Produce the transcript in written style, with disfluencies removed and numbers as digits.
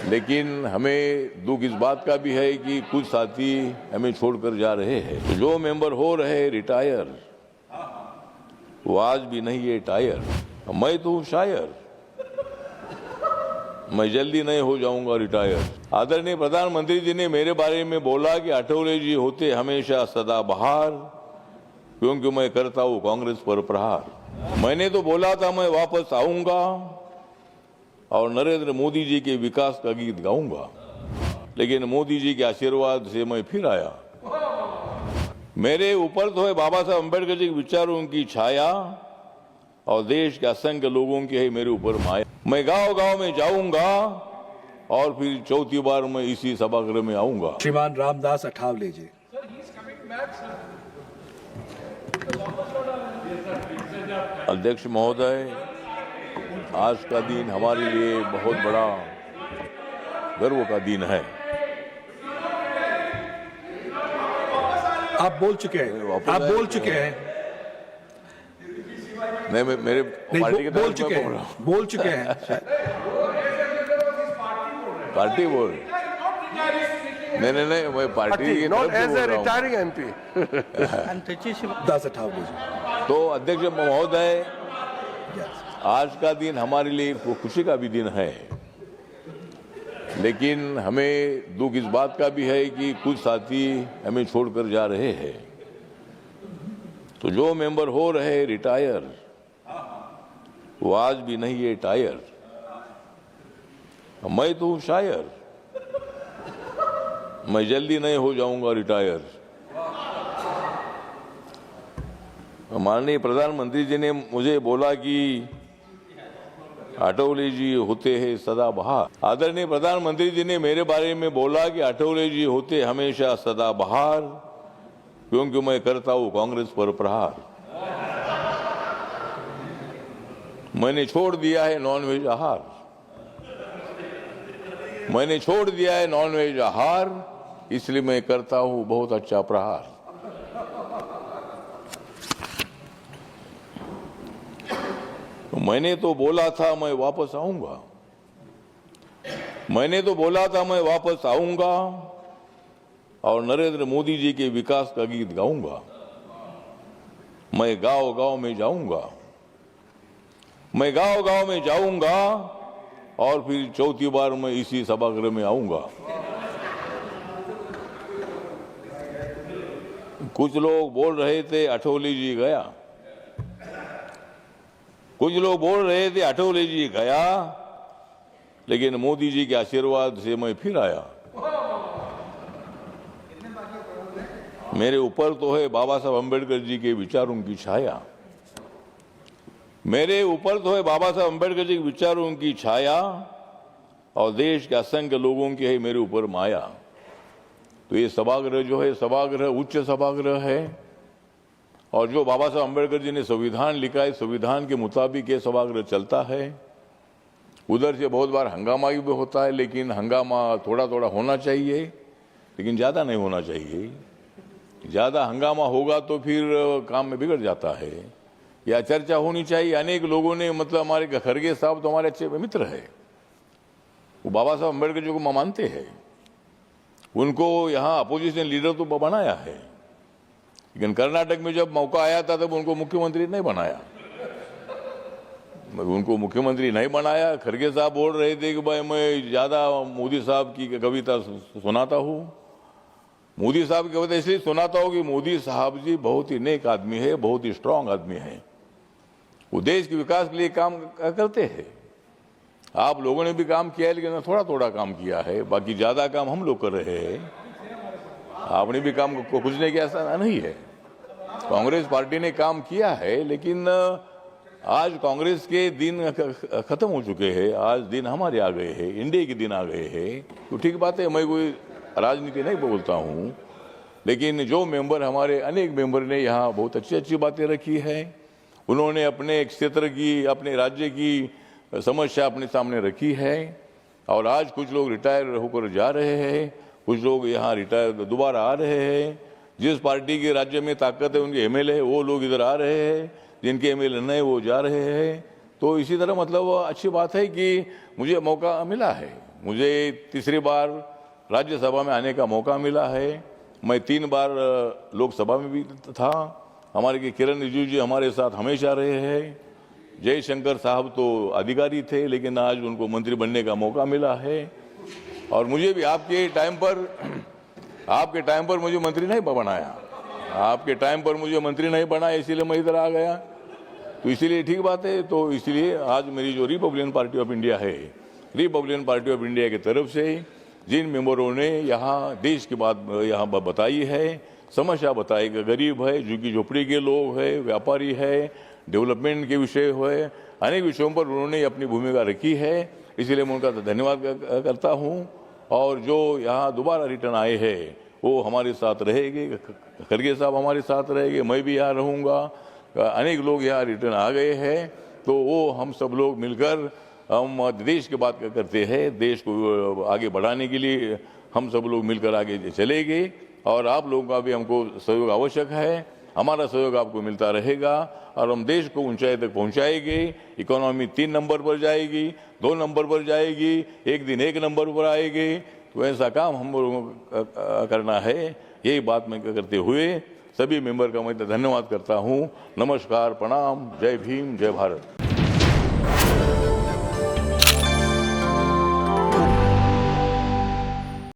लेकिन हमें दुख इस बात का भी है कि कुछ साथी हमें छोड़कर जा रहे हैं। तो जो मेंबर हो रहे रिटायर, वो आज भी नहीं है टायर। मैं तो हूँ शायर, मैं जल्दी नहीं हो जाऊंगा रिटायर। आदरणीय प्रधानमंत्री जी ने मेरे बारे में बोला कि आठवले जी होते हमेशा सदाबहार, क्योंकि मैं करता हूँ कांग्रेस पर प्रहार। मैंने तो बोला था मैं वापस आऊंगा और नरेंद्र मोदी जी के विकास का गीत गाऊंगा, लेकिन मोदी जी के आशीर्वाद से मैं फिर आया। मेरे ऊपर तो है बाबा साहब अम्बेडकर जी के विचारों की छाया और देश के असंख्य लोगों की है मेरे ऊपर माया। मैं गांव-गांव में जाऊंगा और फिर चौथी बार मैं इसी सभागृह में आऊंगा। श्रीमान रामदास अठावले जी। अध्यक्ष महोदय, आज का दिन हमारे लिए बहुत बड़ा गर्व का दिन है। आप बोल चुके हैं, आप बोल चुके हैं। नहीं, मेरे पार्टी के बोल चुके हैं, बोल चुके हैं। पार्टी बोल नहीं, मैं पार्टी की नॉट तरफ से एज बोल ए रहा हूं। Retiring MP. दास अठावले जी। तो अध्यक्ष महोदय, आज का दिन हमारे लिए खुशी का भी दिन है, लेकिन हमें दुख इस बात का भी है कि कुछ साथी हमें छोड़कर जा रहे हैं। तो जो मेंबर हो रहे रिटायर, वो आज भी नहीं है टायर। मैं तो हूँ शायर, मैं जल्दी नहीं हो जाऊंगा रिटायर। माननीय प्रधानमंत्री जी ने मुझे बोला कि आठवले जी होते हैं सदाबहार। आदरणीय प्रधानमंत्री जी ने मेरे बारे में बोला कि आठवले जी होते हमेशा सदाबहार, क्योंकि मैं करता हूँ कांग्रेस पर प्रहार। मैंने छोड़ दिया है नॉनवेज आहार, मैंने छोड़ दिया है नॉनवेज आहार, इसलिए मैं करता हूँ बहुत अच्छा प्रहार। मैंने तो बोला था मैं वापस आऊंगा, मैंने तो बोला था मैं वापस आऊंगा और नरेंद्र मोदी जी के विकास का गीत गाऊंगा। मैं गांव-गांव में जाऊंगा, मैं गांव-गांव में जाऊंगा और फिर चौथी बार मैं इसी सभागृह में आऊंगा। कुछ लोग बोल रहे थे आठवले जी गया, कुछ लोग बोल रहे थे आठवले जी गया, लेकिन मोदी जी के आशीर्वाद से मैं फिर आया। मेरे ऊपर तो है बाबा साहब अम्बेडकर जी के विचारों की छाया, मेरे ऊपर तो है बाबा साहब अम्बेडकर जी के विचारों की छाया और देश के असंख्य लोगों की है मेरे ऊपर माया। तो ये सभागृह जो है, सभागृह उच्च सभागृह है, और जो बाबा साहब अम्बेडकर जी ने संविधान लिखा है, संविधान के मुताबिक ये सभागृह चलता है। उधर से बहुत बार हंगामा भी होता है, लेकिन हंगामा थोड़ा थोड़ा होना चाहिए, लेकिन ज़्यादा नहीं होना चाहिए। ज़्यादा हंगामा होगा तो फिर काम में बिगड़ जाता है। या चर्चा होनी चाहिए। अनेक लोगों ने, मतलब हमारे खरगे साहब तो हमारे अच्छे मित्र है, वो बाबा साहब अम्बेडकर जी को मानते हैं, उनको यहाँ अपोजिशन लीडर तो बनाया है, लेकिन कर्नाटक में जब मौका आया था तब उनको मुख्यमंत्री नहीं बनाया, उनको मुख्यमंत्री नहीं बनाया। खरगे साहब बोल रहे थे कि भाई मैं ज़्यादा मोदी साहब की कविता सुनाता हूँ। मोदी साहब की कविता इसलिए सुनाता हूँ कि मोदी साहब जी बहुत ही नेक आदमी है, बहुत ही स्ट्रांग आदमी है, वो देश के विकास के लिए काम करते हैं। आप लोगों ने भी काम किया है, लेकिन थोड़ा थोड़ा काम किया है, बाकी ज़्यादा काम हम लोग कर रहे हैं। आपने भी काम को कुछ नहीं किया, ऐसा नहीं है। कांग्रेस पार्टी ने काम किया है, लेकिन आज कांग्रेस के दिन खत्म हो चुके हैं। आज दिन हमारे आ गए हैं, इंडिया के दिन आ गए हैं। तो ठीक बात है, मैं कोई राजनीति नहीं बोलता हूँ, लेकिन जो मेंबर, हमारे अनेक मेंबर ने यहाँ बहुत अच्छी अच्छी बातें रखी है। उन्होंने अपने क्षेत्र की, अपने राज्य की समस्या अपने सामने रखी है, और आज कुछ लोग रिटायर होकर जा रहे हैं, कुछ लोग यहाँ रिटायर दोबारा आ रहे हैं। जिस पार्टी के राज्य में ताकत है, उनके एमएलए है, वो लोग इधर आ रहे हैं, जिनके एमएलए नहीं वो जा रहे हैं। तो इसी तरह मतलब अच्छी बात है कि मुझे मौका मिला है, मुझे तीसरी बार राज्यसभा में आने का मौका मिला है। मैं 3 बार लोकसभा में भी था। हमारे के किरण रिजिजू जी हमारे साथ हमेशा रहे हैं। जयशंकर साहब तो अधिकारी थे, लेकिन आज उनको मंत्री बनने का मौका मिला है। और मुझे भी आपके टाइम पर मुझे मंत्री नहीं बनाया, आपके टाइम पर मुझे मंत्री नहीं बनाया, इसीलिए मैं इधर आ गया। तो इसीलिए ठीक बात है। तो इसलिए आज मेरी जो रिपब्लिकन पार्टी ऑफ इंडिया है, रिपब्लिकन पार्टी ऑफ इंडिया की तरफ से जिन मेंबरों ने यहाँ देश की बात यहाँ बताई है, समस्या बताई, गरीब है, झुग्गी झोपड़ी के लोग है, व्यापारी है, डेवलपमेंट के विषय है, अनेक विषयों पर उन्होंने अपनी भूमिका रखी है। इसलिए मैं उनका धन्यवाद करता हूँ। और जो यहाँ दोबारा रिटर्न आए हैं वो हमारे साथ रहेंगे, खड़गे साहब हमारे साथ रहेंगे, मैं भी यहाँ रहूँगा, अनेक लोग यहाँ रिटर्न आ गए हैं। तो वो हम सब लोग मिलकर हम देश की बात करते हैं, देश को आगे बढ़ाने के लिए हम सब लोग मिलकर आगे चलेंगे। और आप लोगों का भी हमको सहयोग आवश्यक है, हमारा सहयोग आपको मिलता रहेगा और हम देश को ऊंचाई तक पहुंचाएंगे। इकोनॉमी 3 नंबर पर जाएगी, 2 नंबर पर जाएगी, एक दिन 1 नंबर पर आएगी। तो ऐसा काम हम लोगों को करना है। यही बात मैं करते हुए सभी मेंबर का मैं धन्यवाद करता हूँ। नमस्कार, प्रणाम, जय भीम, जय भारत।